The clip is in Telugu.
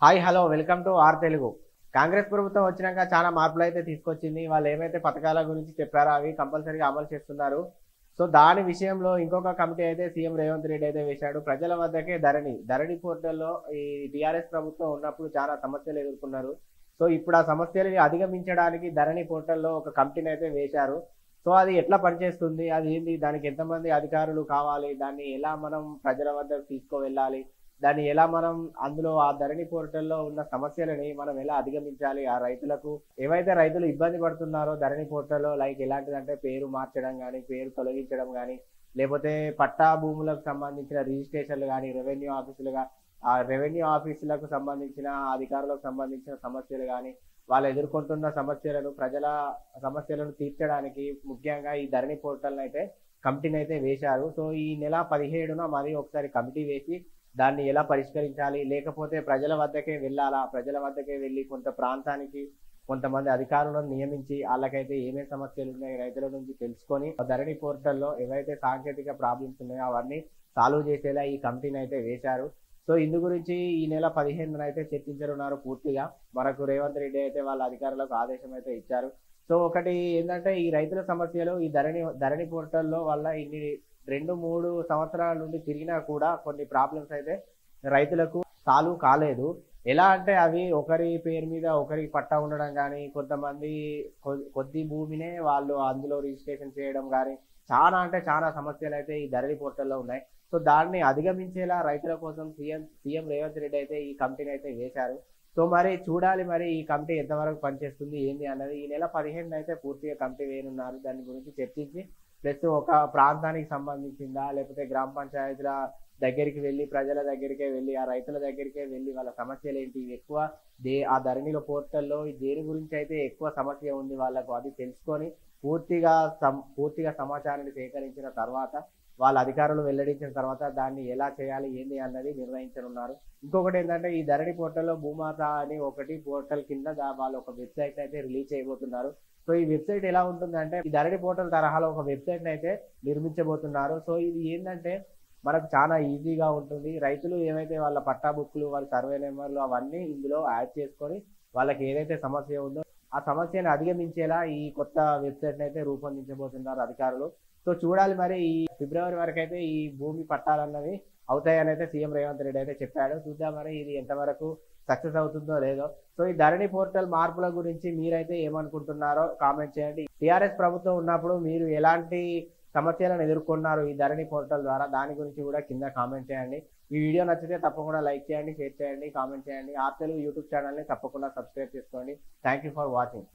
Hi hello welcome to R Telugu. Congress ప్రభుత్వం వచ్చినాక చాలా మార్పులు అయితే తీసుకొచ్చింది. వాళ్ళు ఏమైతే పథకాల గురించి చెప్పారో అవి కంపల్సరీగా అమలు చేస్తున్నారు. సో దాని విషయంలో ఇంకొక కమిటీ అయితే సీఎం రేవంత్ రెడ్డి అయితే వేశాడు. ప్రజల వద్దకే ధరణి పోర్టల్లో ఈ టీఆర్ఎస్ ప్రభుత్వం ఉన్నప్పుడు చాలా సమస్యలు ఎదుర్కొన్నారు. సో ఇప్పుడు ఆ సమస్యలని అధిగమించడానికి ధరణి పోర్టల్లో ఒక కమిటీని అయితే వేశారు. సో అది ఎట్లా పనిచేస్తుంది, అది ఏంది, దానికి ఎంతమంది అధికారులు కావాలి, దాన్ని ఎలా మనం ప్రజల వద్దకు తీసుకువెళ్ళాలి, దాన్ని ఎలా మనం అందులో ఆ ధరణి పోర్టల్లో ఉన్న సమస్యలని మనం ఎలా అధిగమించాలి, ఆ రైతులకు ఏవైతే రైతులు ఇబ్బంది పడుతున్నారో ధరణి పోర్టల్లో లైక్ ఎలాంటిదంటే పేరు మార్చడం కానీ, పేరు తొలగించడం కానీ, లేకపోతే పట్టా భూములకు సంబంధించిన రిజిస్ట్రేషన్లు కానీ, రెవెన్యూ ఆఫీసులకు సంబంధించిన అధికారులకు సంబంధించిన సమస్యలు కానీ, వాళ్ళు ఎదుర్కొంటున్న సమస్యలను ప్రజల సమస్యలను తీర్చడానికి ముఖ్యంగా ఈ ధరణి పోర్టల్ అయితే కమిటీని అయితే వేశారు. సో ఈ నెల 17న మరి ఒకసారి కమిటీ వేసి దాన్ని ఎలా పరిష్కరించాలి, లేకపోతే ప్రజల వద్దకే వెళ్ళాలా, ప్రజల వద్దకే వెళ్ళి కొంత ప్రాంతానికి కొంతమంది అధికారులను నియమించి వాళ్ళకైతే ఏమేమి సమస్యలు ఉన్నాయి రైతుల నుంచి తెలుసుకొని ధరణి పోర్టల్లో ఏవైతే సాంకేతిక ప్రాబ్లమ్స్ ఉన్నాయో అవన్నీ సాల్వ్ చేసేలా ఈ కమిటీని అయితే వేశారు. సో ఇందు గురించి ఈ నెల 15న అయితే చర్చించనున్నారు పూర్తిగా. మనకు రేవంత్ రెడ్డి అయితే వాళ్ళ అధికారులకు ఆదేశం అయితే ఇచ్చారు. సో ఒకటి ఏంటంటే ఈ రైతుల సమస్యలు ఈ ధరణి పోర్టల్లో వల్ల ఇన్ని 2-3 సంవత్సరాల నుండి తిరిగినా కూడా కొన్ని ప్రాబ్లమ్స్ అయితే రైతులకు సాల్వ్ కాలేదు. ఎలా అంటే అవి ఒకరి పేరు మీద ఒకరికి పట్టా ఉండడం కానీ, కొంతమంది కొద్ది భూమినే వాళ్ళు అందులో రిజిస్ట్రేషన్ చేయడం కానీ, చాలా అంటే చాలా సమస్యలు అయితే ఈ ధరణి పోర్టల్లో ఉన్నాయి. సో దాన్ని అధిగమించేలా రైతుల కోసం సీఎం రేవంత్ రెడ్డి అయితే ఈ కమిటీని అయితే వేశారు. సో మరి చూడాలి మరి ఈ కమిటీ ఎంతవరకు పనిచేస్తుంది ఏంది అన్నది. ఈ నెల 15న అయితే పూర్తిగా కమిటీ వేయనున్నారు. దాని గురించి చర్చించి ప్లస్ ఒక ప్రాంతానికి సంబంధించిందా, లేకపోతే గ్రామ పంచాయతీల దగ్గరికి వెళ్ళి ప్రజల దగ్గరికే వెళ్ళి ఆ రైతుల దగ్గరికే వెళ్ళి వాళ్ళ సమస్యలు ఏంటి, ఎక్కువ ఆ ధరణిలో పోర్టల్లో దేని గురించి అయితే ఎక్కువ సమస్య ఉంది వాళ్ళకు అది తెలుసుకొని పూర్తిగా సమాచారాన్ని సేకరించిన తర్వాత వాళ్ళ అధికారులు వెల్లడించిన తర్వాత దాన్ని ఎలా చేయాలి ఏంది అన్నది నిర్ణయించనున్నారు. ఇంకొకటి ఏంటంటే ఈ ధరణి పోర్టల్లో భూమాత అని ఒకటి పోర్టల్ కింద వాళ్ళు ఒక వెబ్సైట్ అయితే రిలీజ్ చేయబోతున్నారు. సో ఈ వెబ్సైట్ ఎలా ఉంటుందంటే ఈ ధరణి పోర్టల్ తరహాలో ఒక వెబ్సైట్ అయితే నిర్మించబోతున్నారు. సో ఇది ఏంటంటే మనకు చాలా ఈజీగా ఉంటుంది. రైతులు ఏవైతే వాళ్ళ పట్టా బుక్లు, వాళ్ళ సర్వే నెంబర్లు అవన్నీ ఇందులో యాడ్ చేసుకొని వాళ్ళకి ఏదైతే సమస్య ఉందో ఆ సమస్యను అధిగమించేలా ఈ కొత్త వెబ్సైట్ని అయితే రూపొందించబోతున్నారు అధికారులు. సో చూడాలి మరి ఈ ఫిబ్రవరి వరకు అయితే ఈ భూమి పట్టాలన్నవి అవుతాయని అయితే సీఎం రేవంత్ రెడ్డి అయితే చెప్పాడు. చూద్దాం మరి ఇది ఎంతవరకు సక్సెస్ అవుతుందో లేదో. సో ఈ ధరణి పోర్టల్ మార్పుల గురించి మీరైతే ఏమనుకుంటున్నారో కామెంట్ చేయండి. టీఆర్ఎస్ ప్రభుత్వం ఉన్నప్పుడు మీరు ఎలాంటి సమస్యలను ఎదుర్కొన్నారు ఈ ధరణి పోర్టల్ ద్వారా, దాని గురించి కూడా కింద కామెంట్ చేయండి. ఈ వీడియో నచ్చితే తప్పకుండా లైక్ చేయండి, షేర్ చేయండి, కామెంట్ చేయండి. ఆర్ తెలుగు యూట్యూబ్ ఛానల్ని తప్పకుండా సబ్స్క్రైబ్ చేసుకోండి. Thank you for watching.